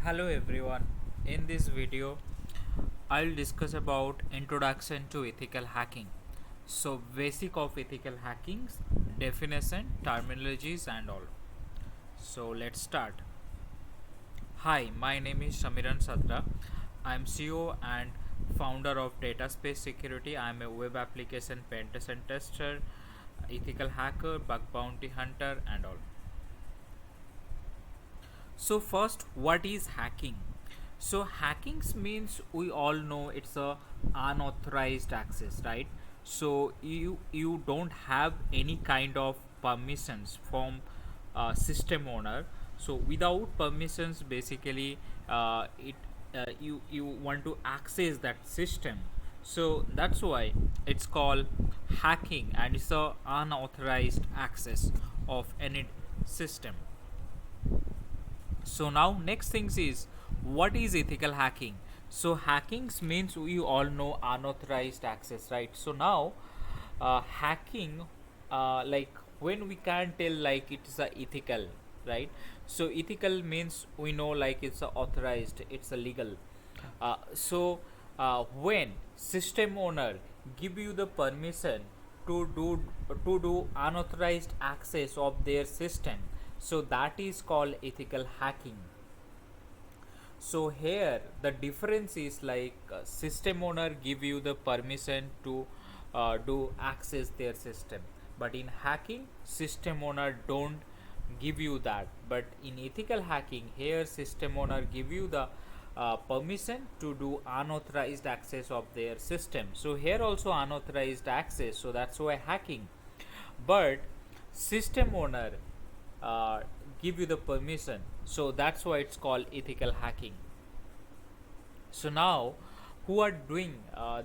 Hello everyone. In this video, I'll discuss about introduction to ethical hacking. So basic of ethical hackings, definition, terminologies and all. So let's start. Hi, my name is Shamiran Satra. I'm CEO and founder of Data Space Security. I'm a web application pen tester, ethical hacker, bug bounty hunter and all. So first, what is hacking? So hacking means we all know it's a unauthorized access, right? So you don't have any kind of permissions from system owner. So without permissions, basically, it you want to access that system. So that's why it's called hacking, and it's a unauthorized access of any system. So now next things is, what is ethical hacking? So hackings means we all know unauthorized access, right? So now hacking, like when we can tell like it's a ethical, right? So ethical means we know like it's a authorized, it's a legal. When system owner give you the permission to do unauthorized access of their system, so that is called ethical hacking. So here the difference is like system owner give you the permission to do access their system, but in hacking system owner don't give you that. But in ethical hacking, here system owner give you the permission to do unauthorized access of their system. So here also unauthorized access, so that's why hacking. But system owner uh, give you the permission, so that's why it's called ethical hacking. So now who are doing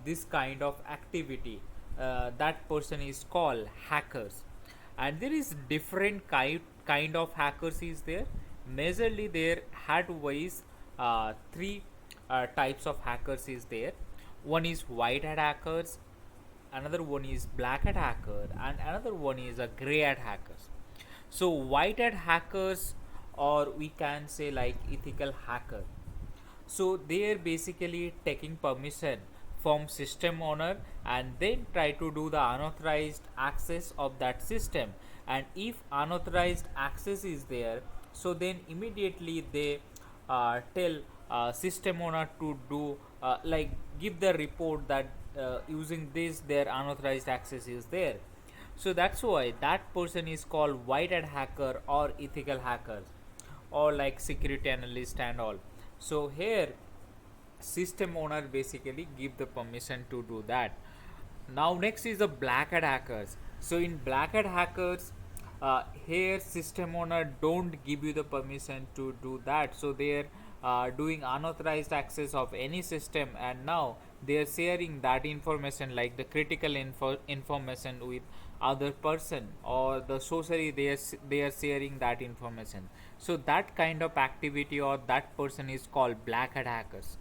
this kind of activity, that person is called hackers. And there is different kind of hackers is there. Majorly there had wise three types of hackers is there. One is white hat hackers, another one is black hat hacker, and another one is a gray hat hackers. So white hat hackers, or we can say like ethical hacker, so they are basically taking permission from system owner and then try to do the unauthorized access of that system. And if unauthorized access is there, so then immediately they tell system owner to do like give the report that using this their unauthorized access is there. So that's why that person is called white hat hacker or ethical hacker, or like security analyst and all. So here system owner basically give the permission to do that. Now next is the black hat hackers. So in black hat hackers, here system owner don't give you the permission to do that, so they're doing unauthorized access of any system, and now they're sharing that information like the critical information with other person, or the socially they are sharing that information. So that kind of activity or that person is called black hat hackers.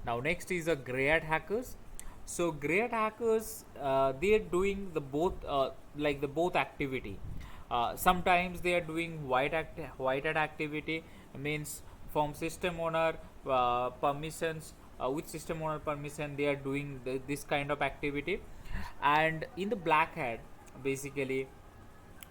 Now next is a gray hat hackers. So gray hat hackers, they are doing the both like the both activity. Sometimes they are doing white hat activity, means from system owner permissions, with system owner permission they are doing this kind of activity. And in the black hat, basically,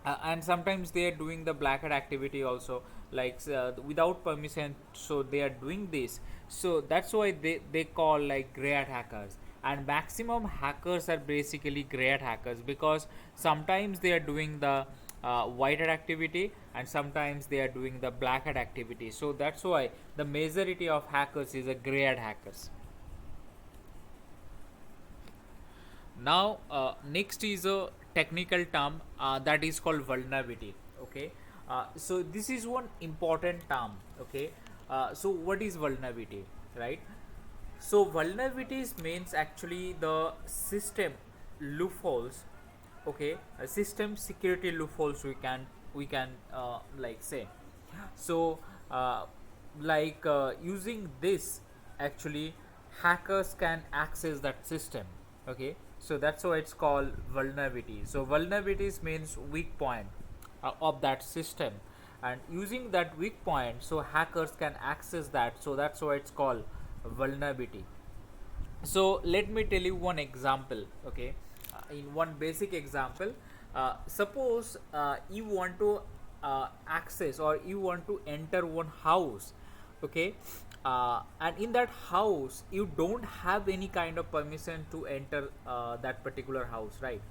and sometimes they are doing the black hat activity also, like without permission, so they are doing this. So that's why they call like gray hat hackers. And maximum hackers are basically gray hat hackers, because sometimes they are doing the white hat activity and sometimes they are doing the black hat activity. So that's why the majority of hackers is a gray hat hackers. Now next is a technical term that is called vulnerability. Okay, so this is one important term. Okay, so what is vulnerability, right? So vulnerabilities means actually the system loopholes. Okay, system security loopholes we can like say. So using this, actually hackers can access that system. Okay, so that's why it's called vulnerability. So vulnerabilities means weak point of that system. and using that weak point, so hackers can access that. So that's why it's called vulnerability. So let me tell you one example. Okay, in one basic example, suppose you want to access or you want to enter one house. Okay, and in that house you don't have any kind of permission to enter that particular house, right?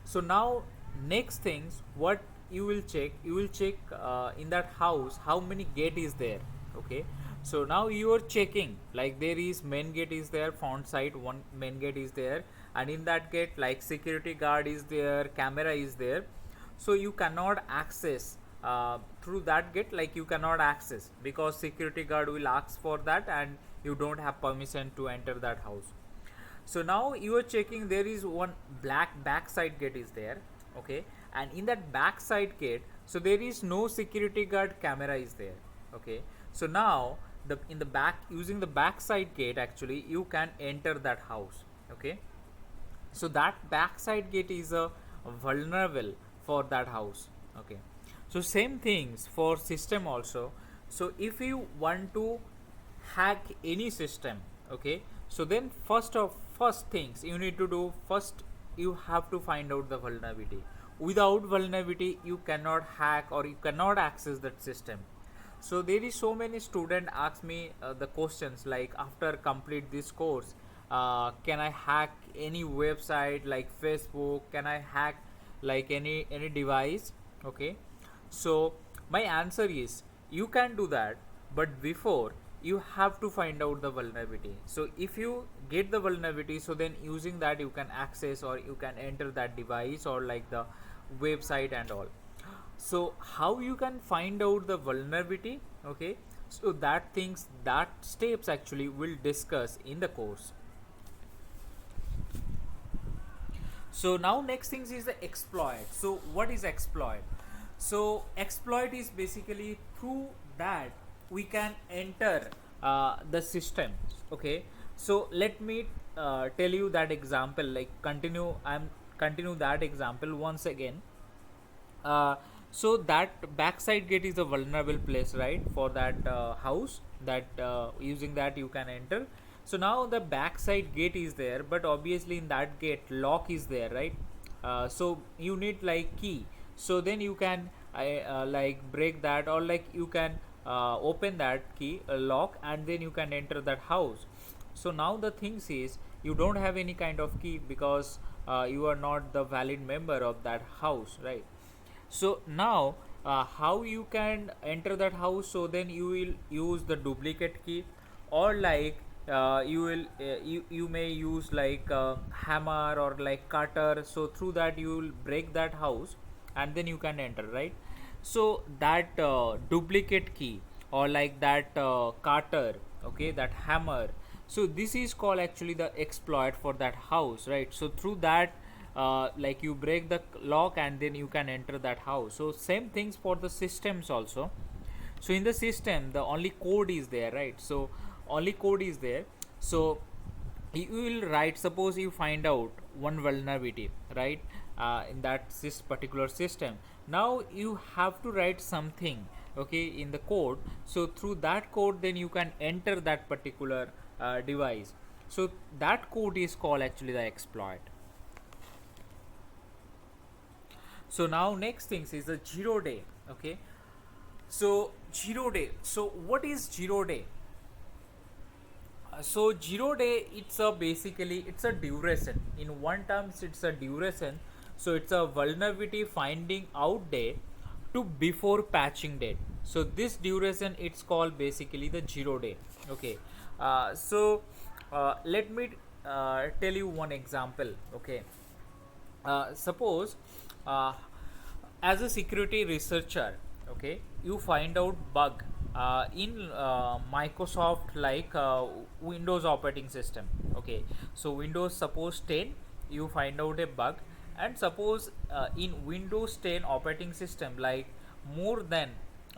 So now next things what you will check in that house how many gate is there. Okay, so now you are checking like there is main gate is there, front side one main gate is there, and in that gate like security guard is there, camera is there. So you cannot access through that gate, like you cannot access because security guard will ask for that and you don't have permission to enter that house. So now you are checking there is one black backside gate is there. Okay, and in that backside gate, so there is no security guard, camera is there. Okay, so now the in the back, using the backside gate actually you can enter that house. Okay, so that backside gate is a vulnerable for that house. Okay, so same things for system also. So if you want to hack any system, okay, so then first things you need to do, first you have to find out the vulnerability. Without vulnerability you cannot hack or you cannot access that system. So there is so many student ask me the questions like after complete this course, can I hack any website like Facebook, can I hack like any device? Okay, so my answer is you can do that, but before you have to find out the vulnerability. So if you get the vulnerability, so then using that you can access or you can enter that device or like the website and all. So how you can find out the vulnerability? Okay, so that things, that steps actually we'll discuss in the course. So now next things is the exploit. So what is exploit? So exploit is basically through that we can enter the system. Okay, so let me tell you that example, like continue that example once again. So that backside gate is a vulnerable place, right, for that house, that using that you can enter. So now the backside gate is there, but obviously in that gate lock is there, right? So you need like key, so then you can like break that, or like you can open that key lock and then you can enter that house. So now the things is you don't have any kind of key because you are not the valid member of that house, right? So now how you can enter that house? So then you will use the duplicate key, or like you may use like hammer or like cutter. So through that you will break that house and then you can enter, right? So that duplicate key or like that cutter, okay, that hammer, so this is called actually the exploit for that house, right? So through that like you break the lock and then you can enter that house. So same things for the systems also. So in the system the only code is there, right? So only code is there. So you will write, suppose you find out one vulnerability, right, in that particular system. Now you have to write something, okay, in the code. So through that code then you can enter that particular device. So that code is called actually the exploit. So now next things is the 0-day. Okay, so 0-day, so what is 0-day? So 0-day, it's a basically it's a duration. In one terms it's a duration. So it's a vulnerability finding out date to before patching date. So this duration it's called basically the 0-day. Okay, let me tell you one example. Okay, suppose uh, as a security researcher, okay, you find out bug in Microsoft like Windows operating system. Okay, so Windows suppose 10, you find out a bug, and suppose in Windows 10 operating system like more than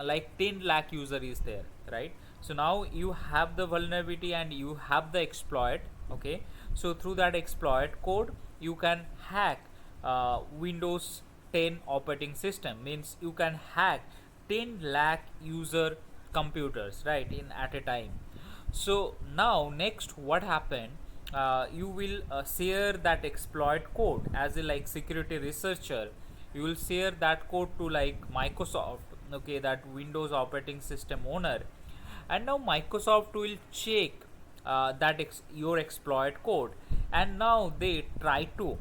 like 10 lakh user is there, right? So now you have the vulnerability and you have the exploit. Okay, so through that exploit code you can hack Windows 10 operating system, means you can hack 10 lakh user computers, right, in at a time. So now next what happened, you will share that exploit code as a like security researcher. You will share that code to like Microsoft, okay, that Windows operating system owner. And now Microsoft will check that your exploit code, and now they try to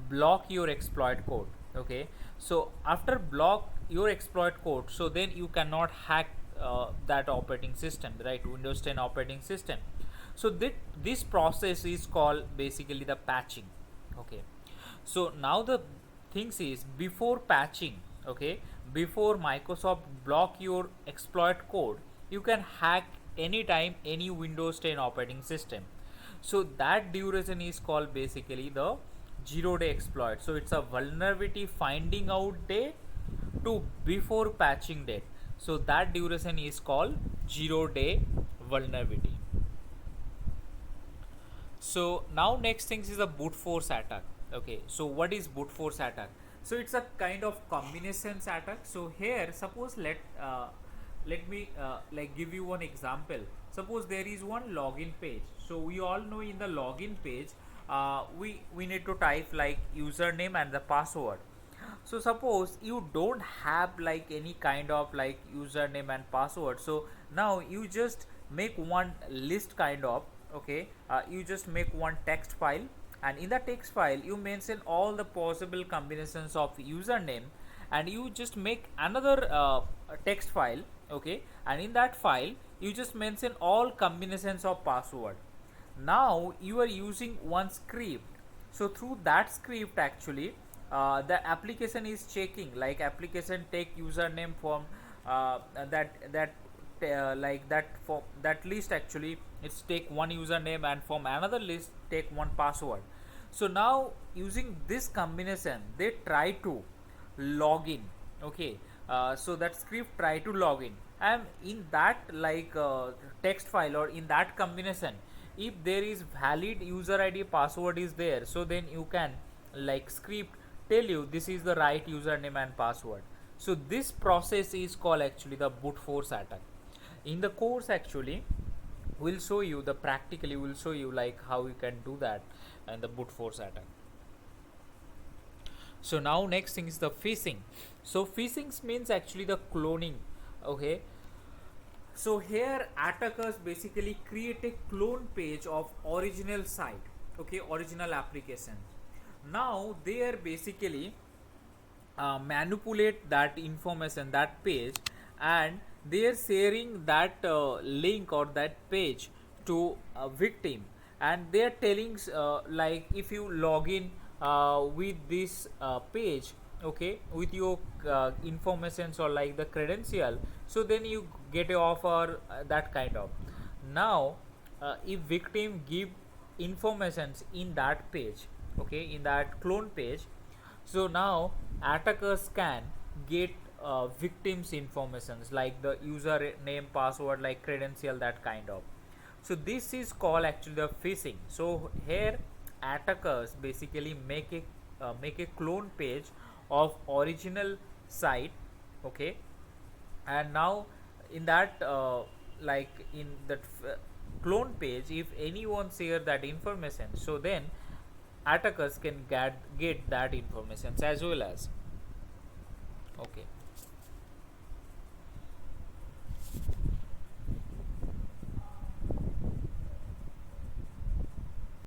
block your exploit code. Okay, so after block your exploit code, so then you cannot hack that operating system, right, Windows 10 operating system. So this process is called basically the patching. Okay, so now the things is, before patching, okay, before Microsoft block your exploit code, you can hack anytime any Windows 10 operating system. So that duration is called basically the 0-day exploit. So it's a vulnerability finding out day to before patching date. So that duration is called 0-day vulnerability. So now next things is a brute force attack. Okay, so what is brute force attack? So it's a kind of combinations attack. So here suppose let me like give you one example. Suppose there is one login page. So we all know in the login page we need to type like username and the password. So suppose you don't have like any kind of like username and password, so now you just make one list kind of, okay, you just make one text file, and in the text file you mention all the possible combinations of username, and you just make another text file, okay, and in that file you just mention all combinations of password. Now you are using one script. So through that script actually the application is checking, like application take username from like that, for that list actually it's take one username, and from another list take one password. So now using this combination they try to log in. Okay, so that script try to log in, and in that like text file or in that combination, if there is valid user id password is there, so then you can like script tell you this is the right username and password. So this process is called actually the brute force attack. In the course actually we'll show you the practically, we'll show you like how you can do that and the brute force attack. So now next thing is the phishing. So phishing means actually the cloning. Okay, so here attackers basically create a clone page of original site, okay, original application. Now they are basically manipulate that information, that page, and they are sharing that link or that page to a victim, and they are telling like if you log in with this page, okay, with your informations or like the credential, so then you get a offer, that kind of. Now if victim give informations in that page, okay, in that clone page, so now attackers can get victims informations like the user name, password, like credential, that kind of. So this is called actually the phishing. So here attackers basically make a clone page of original site, okay, and now in that like in that clone page, if anyone share that information, so then attackers can get that information as well as. Okay,